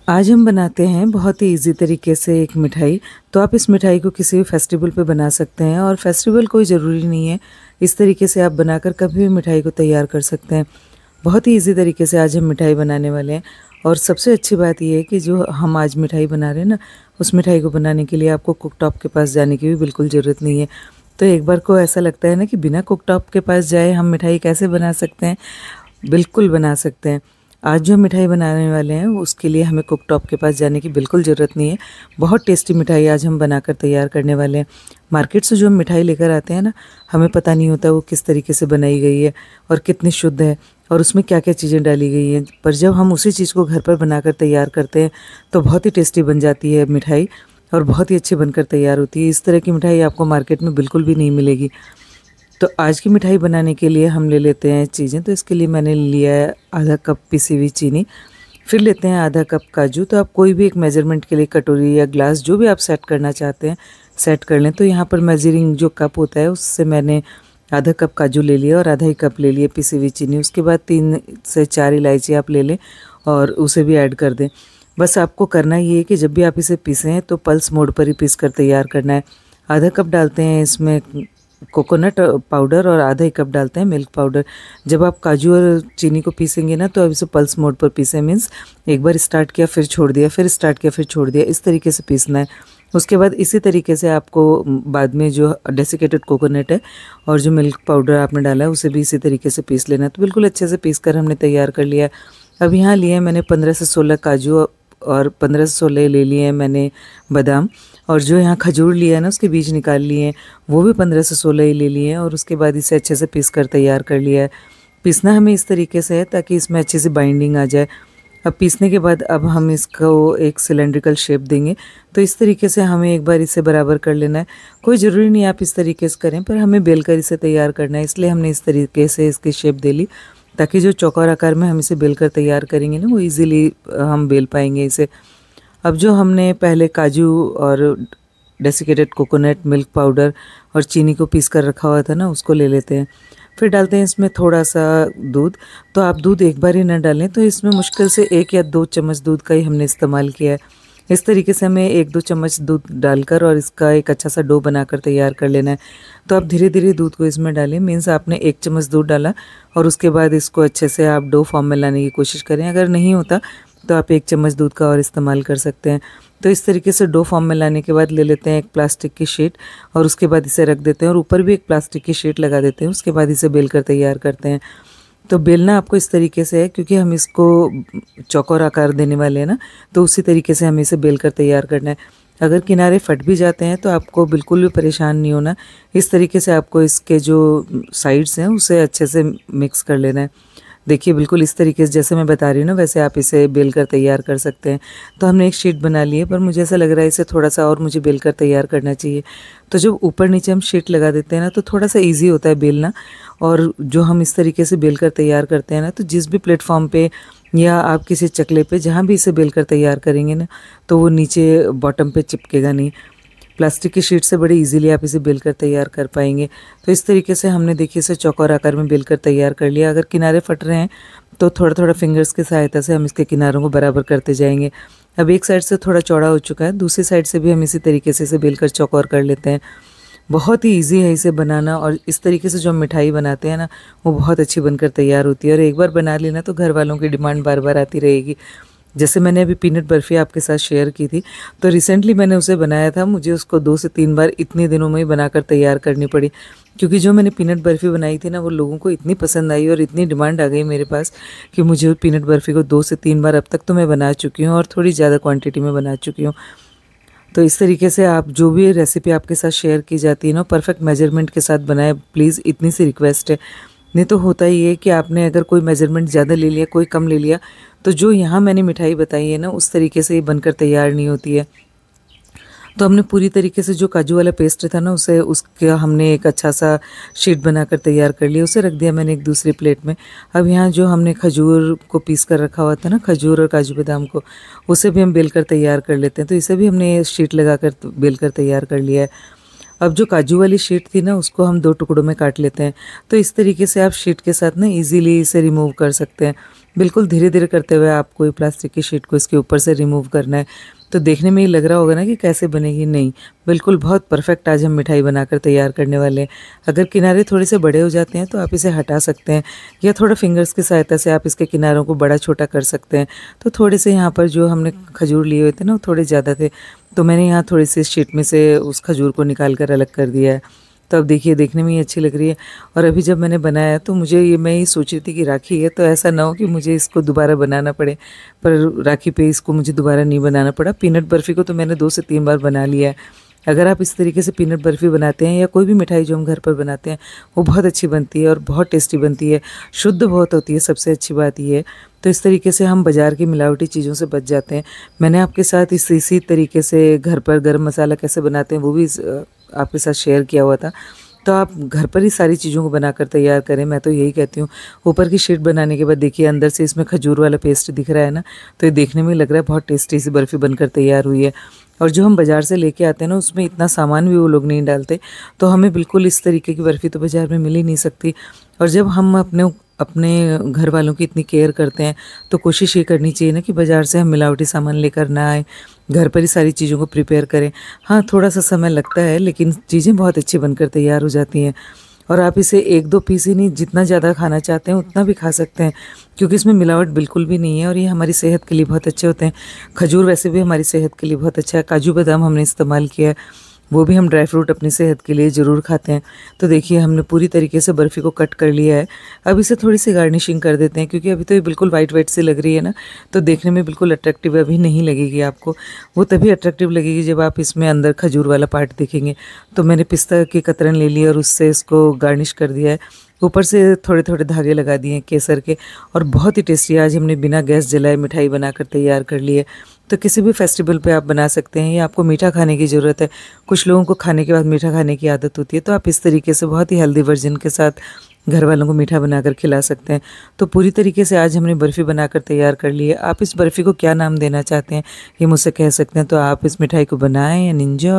आज हम बनाते हैं बहुत ही इजी तरीके से एक मिठाई। तो आप इस मिठाई को किसी भी फेस्टिवल पे बना सकते हैं और फेस्टिवल कोई ज़रूरी नहीं है। इस तरीके से आप बनाकर कभी भी मिठाई को तैयार कर सकते हैं। बहुत ही इजी तरीके से आज हम मिठाई बनाने वाले हैं। और सबसे अच्छी बात यह है कि जो हम आज मिठाई बना रहे हैं ना, उस मिठाई को बनाने के लिए आपको कुकटॉप के पास जाने की भी बिल्कुल ज़रूरत नहीं है। तो एक बार को ऐसा लगता है ना कि बिना कुकटॉप के पास जाए हम मिठाई कैसे बना सकते हैं। बिल्कुल बना सकते हैं। आज जो मिठाई बनाने वाले हैं उसके लिए हमें कुकटॉप के पास जाने की बिल्कुल ज़रूरत नहीं है। बहुत टेस्टी मिठाई आज हम बनाकर तैयार करने वाले हैं। मार्केट से जो हम मिठाई लेकर आते हैं ना, हमें पता नहीं होता वो किस तरीके से बनाई गई है और कितनी शुद्ध है और उसमें क्या क्या चीज़ें डाली गई हैं। पर जब हम उसी चीज़ को घर पर बनाकर तैयार करते हैं तो बहुत ही टेस्टी बन जाती है मिठाई और बहुत ही अच्छी बनकर तैयार होती है। इस तरह की मिठाई आपको मार्केट में बिल्कुल भी नहीं मिलेगी। तो आज की मिठाई बनाने के लिए हम ले लेते हैं चीज़ें। तो इसके लिए मैंने लिया है आधा कप पिसी हुई चीनी, फिर लेते हैं आधा कप काजू। तो आप कोई भी एक मेजरमेंट के लिए कटोरी या ग्लास जो भी आप सेट करना चाहते हैं सेट कर लें। तो यहाँ पर मेजरिंग जो कप होता है उससे मैंने आधा कप काजू ले लिया और आधा ही कप ले लिए पिसी हुई चीनी। उसके बाद 3 से 4 इलायची आप ले लें और उसे भी ऐड कर दें। बस आपको करना ये है कि जब भी आप इसे पीसें तो पल्स मोड पर ही पीस कर तैयार करना है। आधा कप डालते हैं इसमें कोकोनट पाउडर और आधा ही कप डालते हैं मिल्क पाउडर। जब आप काजू और चीनी को पीसेंगे ना तो अब इसे पल्स मोड पर पीसें, मीन्स एक बार स्टार्ट किया फिर छोड़ दिया, फिर स्टार्ट किया फिर छोड़ दिया, इस तरीके से पीसना है। उसके बाद इसी तरीके से आपको बाद में जो डेसिकेटेड कोकोनट है और जो मिल्क पाउडर आपने डाला है उसे भी इसी तरीके से पीस लेना है। तो बिल्कुल अच्छे से पीस कर हमने तैयार कर लिया है। अब यहाँ लिए मैंने 15 से 16 काजू और 15 से 16 ले लिए हैं मैंने बादाम। और जो यहाँ खजूर लिया है ना उसके बीज निकाल लिए हैं, वो भी 15 से 16 ही ले लिए हैं। और उसके बाद इसे अच्छे से पीस कर तैयार कर लिया है। पीसना हमें इस तरीके से है ताकि इसमें अच्छे से बाइंडिंग आ जाए। अब पीसने के बाद अब हम इसको एक सिलेंड्रिकल शेप देंगे। तो इस तरीके से हमें एक बार इसे बराबर कर लेना है। कोई ज़रूरी नहीं आप इस तरीके से करें, पर हमें बेल कर इसे तैयार करना है, इसलिए हमने इस तरीके से इसकी शेप दे ली ताकि जो चौकोर आकार में हम इसे बेल कर तैयार करेंगे ना वो ईज़िली हम बेल पाएंगे इसे। अब जो हमने पहले काजू और डेसिकेटेड कोकोनट, मिल्क पाउडर और चीनी को पीस कर रखा हुआ था ना उसको ले लेते हैं। फिर डालते हैं इसमें थोड़ा सा दूध। तो आप दूध एक बार ही ना डालें, तो इसमें मुश्किल से 1 या 2 चम्मच दूध का ही हमने इस्तेमाल किया है। इस तरीके से हमें 1-2 चम्मच दूध डालकर और इसका एक अच्छा सा डो बनाकर तैयार कर लेना है। तो आप धीरे धीरे दूध को इसमें डालें, मीन्स आपने 1 चम्मच दूध डाला और उसके बाद इसको अच्छे से आप डो फॉर्म में लाने की कोशिश करें। अगर नहीं होता तो आप 1 चम्मच दूध का और इस्तेमाल कर सकते हैं। तो इस तरीके से डो फॉर्म में लाने के बाद ले लेते हैं एक प्लास्टिक की शीट और उसके बाद इसे रख देते हैं और ऊपर भी एक प्लास्टिक की शीट लगा देते हैं। उसके बाद इसे बेल कर तैयार करते हैं। तो बेलना आपको इस तरीके से है क्योंकि हम इसको चौकोर आकार देने वाले हैं ना, तो उसी तरीके से हमें इसे बेल कर तैयार करना है। अगर किनारे फट भी जाते हैं तो आपको बिल्कुल भी परेशान नहीं होना। इस तरीके से आपको इसके जो साइड्स हैं उसे अच्छे से मिक्स कर लेना है। देखिए बिल्कुल इस तरीके से जैसे मैं बता रही हूँ ना वैसे आप इसे बेल कर तैयार कर सकते हैं। तो हमने एक शीट बना ली है, पर मुझे ऐसा लग रहा है इसे थोड़ा सा और मुझे बेल कर तैयार करना चाहिए। तो जब ऊपर नीचे हम शीट लगा देते हैं ना तो थोड़ा सा इजी होता है बेलना। और जो हम इस तरीके से बेल कर तैयार करते हैं ना, तो जिस भी प्लेटफॉर्म पे या आप किसी चकले पे जहाँ भी इसे बेल कर तैयार करेंगे ना तो वो नीचे बॉटम पे चिपकेगा नहीं। प्लास्टिक की शीट से बड़े इजीली आप इसे बेल कर तैयार कर पाएंगे। तो इस तरीके से हमने देखिए इसे चौकोर आकार में बेल कर तैयार कर लिया। अगर किनारे फट रहे हैं तो थोड़ा थोड़ा फिंगर्स की सहायता से हम इसके किनारों को बराबर करते जाएंगे। अब एक साइड से थोड़ा चौड़ा हो चुका है, दूसरी साइड से भी हम इसी तरीके से इसे बेल कर चौकोर कर लेते हैं। बहुत ही ईजी है इसे बनाना और इस तरीके से जो हम मिठाई बनाते हैं ना वो बहुत अच्छी बनकर तैयार होती है। और एक बार बना लेना तो घर वालों की डिमांड बार बार आती रहेगी। जैसे मैंने अभी पीनट बर्फ़ी आपके साथ शेयर की थी, तो रिसेंटली मैंने उसे बनाया था। मुझे उसको 2 से 3 बार इतने दिनों में ही बनाकर तैयार करनी पड़ी, क्योंकि जो मैंने पीनट बर्फ़ी बनाई थी ना वो लोगों को इतनी पसंद आई और इतनी डिमांड आ गई मेरे पास कि मुझे पीनट बर्फ़ी को 2 से 3 बार अब तक तो मैं बना चुकी हूँ और थोड़ी ज़्यादा क्वांटिटी में बना चुकी हूँ। तो इस तरीके से आप जो भी रेसिपी आपके साथ शेयर की जाती है ना परफेक्ट मेजरमेंट के साथ बनाए प्लीज़, इतनी सी रिक्वेस्ट है। नहीं तो होता ही है कि आपने अगर कोई मेजरमेंट ज़्यादा ले लिया, कोई कम ले लिया, तो जो यहाँ मैंने मिठाई बताई है ना उस तरीके से ये बनकर तैयार नहीं होती है। तो हमने पूरी तरीके से जो काजू वाला पेस्ट था ना उसे उसका हमने एक अच्छा सा शीट बनाकर तैयार कर लिया, उसे रख दिया मैंने एक दूसरी प्लेट में। अब यहाँ जो हमने खजूर को पीस कर रखा हुआ था ना, खजूर और काजू बादाम को, उसे भी हम बेल कर तैयार कर लेते हैं। तो इसे भी हमने शीट लगा कर बेल कर तैयार कर लिया है। अब जो काजू वाली शीट थी ना उसको हम 2 टुकड़ों में काट लेते हैं। तो इस तरीके से आप शीट के साथ ना इजीली इसे रिमूव कर सकते हैं। बिल्कुल धीरे-धीरे करते हुए आपको ये प्लास्टिक की शीट को इसके ऊपर से रिमूव करना है। तो देखने में ये लग रहा होगा ना कि कैसे बनेगी, नहीं, बिल्कुल बहुत परफेक्ट आज हम मिठाई बनाकर तैयार करने वाले हैं। अगर किनारे थोड़े से बड़े हो जाते हैं तो आप इसे हटा सकते हैं, या थोड़ा फिंगर्स की सहायता से आप इसके किनारों को बड़ा-छोटा कर सकते हैं। तो थोड़े से यहाँ पर जो हमने खजूर लिए हुए थे ना, वो थोड़े ज़्यादा थे, तो मैंने यहाँ थोड़ी सी शीट में से उस खजूर को निकाल कर अलग कर दिया है। तो अब देखिए देखने में ही अच्छी लग रही है। और अभी जब मैंने बनाया तो मुझे ये, मैं ये सोच रही थी कि राखी है तो ऐसा ना हो कि मुझे इसको दोबारा बनाना पड़े, पर राखी पे इसको मुझे दोबारा नहीं बनाना पड़ा। पीनट बर्फ़ी को तो मैंने 2 से 3 बार बना लिया है। अगर आप इस तरीके से पीनट बर्फ़ी बनाते हैं या कोई भी मिठाई जो हम घर पर बनाते हैं, वो बहुत अच्छी बनती है और बहुत टेस्टी बनती है, शुद्ध बहुत होती है, सबसे अच्छी बात ये है। तो इस तरीके से हम बाज़ार की मिलावटी चीज़ों से बच जाते हैं। मैंने आपके साथ इसी तरीके से घर पर गरम मसाला कैसे बनाते हैं वो भी आपके साथ शेयर किया हुआ था। तो आप घर पर ही सारी चीज़ों को बनाकर तैयार करें, मैं तो यही कहती हूँ। ऊपर की शीट बनाने के बाद देखिए अंदर से इसमें खजूर वाला पेस्ट दिख रहा है ना, तो ये देखने में लग रहा है बहुत टेस्टी सी बर्फ़ी बनकर तैयार हुई है। और जो हम बाज़ार से लेके आते हैं ना, उसमें इतना सामान भी वो लोग नहीं डालते, तो हमें बिल्कुल इस तरीके की बर्फ़ी तो बाज़ार में मिल ही नहीं सकती। और जब हम अपने अपने घर वालों की इतनी केयर करते हैं, तो कोशिश ये करनी चाहिए ना कि बाज़ार से हम मिलावटी सामान लेकर ना आएँ, घर पर ही सारी चीज़ों को प्रिपेयर करें। हाँ, थोड़ा-सा समय लगता है, लेकिन चीज़ें बहुत अच्छी बनकर तैयार हो जाती हैं। और आप इसे 1-2 पीस ही नहीं, जितना ज़्यादा खाना चाहते हैं उतना भी खा सकते हैं, क्योंकि इसमें मिलावट बिल्कुल भी नहीं है और ये हमारी सेहत के लिए बहुत अच्छे होते हैं। खजूर वैसे भी हमारी सेहत के लिए बहुत अच्छा है, काजू बादाम हमने इस्तेमाल किया है, वो भी हम ड्राई फ्रूट अपनी सेहत के लिए ज़रूर खाते हैं। तो देखिए हमने पूरी तरीके से बर्फ़ी को कट कर लिया है। अब इसे थोड़ी-सी गार्निशिंग कर देते हैं, क्योंकि अभी तो ये बिल्कुल व्हाइट-व्हाइट सी लग रही है ना, तो देखने में बिल्कुल अट्रैक्टिव अभी नहीं लगेगी आपको। वो तभी अट्रैक्टिव लगेगी जब आप इसमें अंदर खजूर वाला पार्ट देखेंगे। तो मैंने पिस्ता की कतरन ले ली और उससे इसको गार्निश कर दिया है। ऊपर से थोड़े-थोड़े धागे लगा दिए हैं केसर के, और बहुत ही टेस्टी आज हमने बिना गैस जलाए मिठाई बनाकर तैयार कर ली है। तो किसी भी फेस्टिवल पे आप बना सकते हैं, या आपको मीठा खाने की ज़रूरत है, कुछ लोगों को खाने के बाद मीठा खाने की आदत होती है, तो आप इस तरीके से बहुत ही हेल्दी वर्जन के साथ घर वालों को मीठा बनाकर खिला सकते हैं। तो पूरी तरीके से आज हमने बर्फ़ी बनाकर तैयार कर ली है। आप इस बर्फ़ी को क्या नाम देना चाहते हैं, ये मुझसे कह सकते हैं। तो आप इस मिठाई को बनाएँ एंड एन्जॉय।